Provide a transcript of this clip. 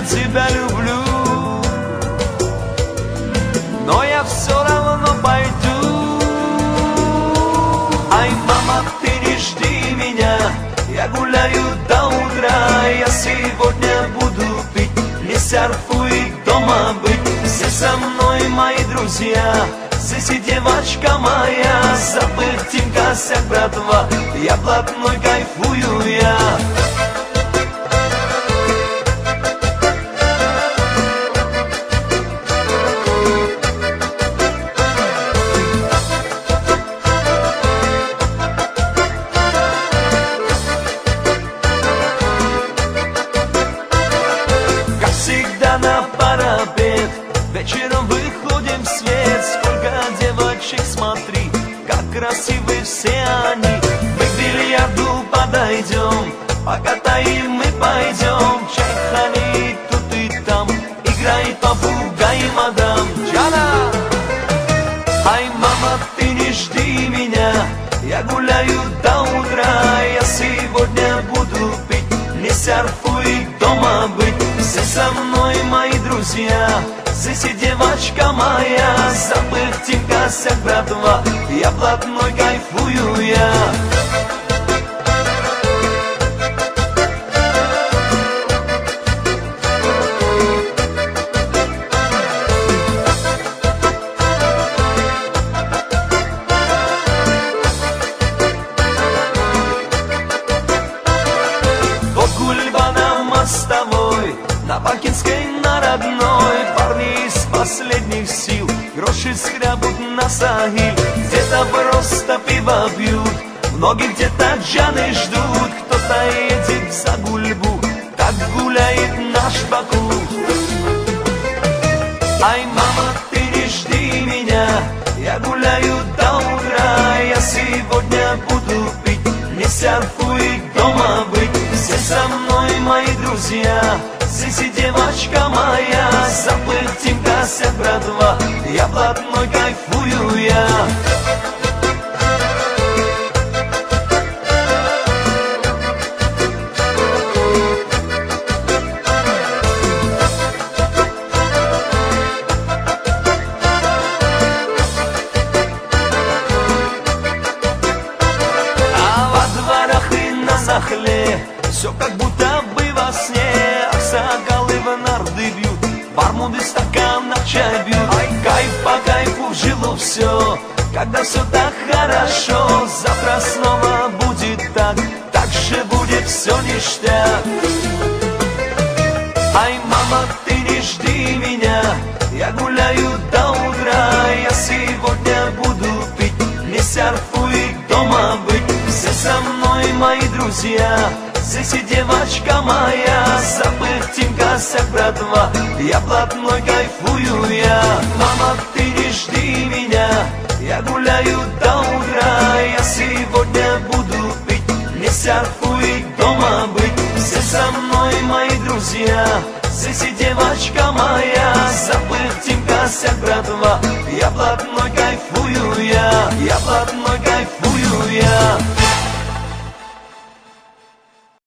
тебя люблю, но я все равно пойду. Ай, мама, ты не жди меня, я гуляю до утра. Я сегодня буду пить, нельзя и дома быть. Все со мной мои друзья, здесь и девочка моя. Забыл Тимка, вся братва, я блатной, кайфую я. Всегда на парапет, вечером выходим в свет. Сколько девочек, смотри, как красивы все они. Мы к бильярду подойдем, покатаем мы пойдем. Чайхани тут и там, играет попугай, мадам Джана. Ай, мама, ты не жди меня, я гуляю до утра. Я сегодня буду пить, не серфуй дома быть. Все со мной мои друзья, здесь и девочка моя. Забыл Тимка, вся братва, я блатной, кайфую я. Мостовой, на Бакинской, на родной. Парни из последних сил гроши скрябут на Сахиль. Где-то просто пиво пьют, многие где-то джаны ждут. Кто-то едет за Гульбу, так гуляет наш Баку. Ай, мама, ты не жди меня, я гуляю до утра. Я сегодня буду пить, не серфуй дома быть. Все со мной мои друзья, здесь и девочка моя. Забыл Тимка, вся братва, я блатной, кайфую я. А во дворах и на Захле все как будто бы во сне. Аксакалы в нарды бьют, бармуды стакан на чай бьют. Ай, кайф по кайфу в жилу все, когда все так хорошо. Завтра снова будет так, так же будет все ништяк. Ай, мама, ты не жди меня, я гуляю до утра. Я сегодня буду пить, не серфуй дома быть. Все со мной мои друзья, здесь и девочка моя. Забыл Тимка, вся братва, я блатной, кайфую я. Мама, ты не жди меня, я гуляю до утра. Я сегодня буду пить, не серфуй дома быть. Все со мной мои друзья, здесь и девочка моя. Забыл Тимка, вся братва, я блатной, кайфую я. Я блатной, кайфую я.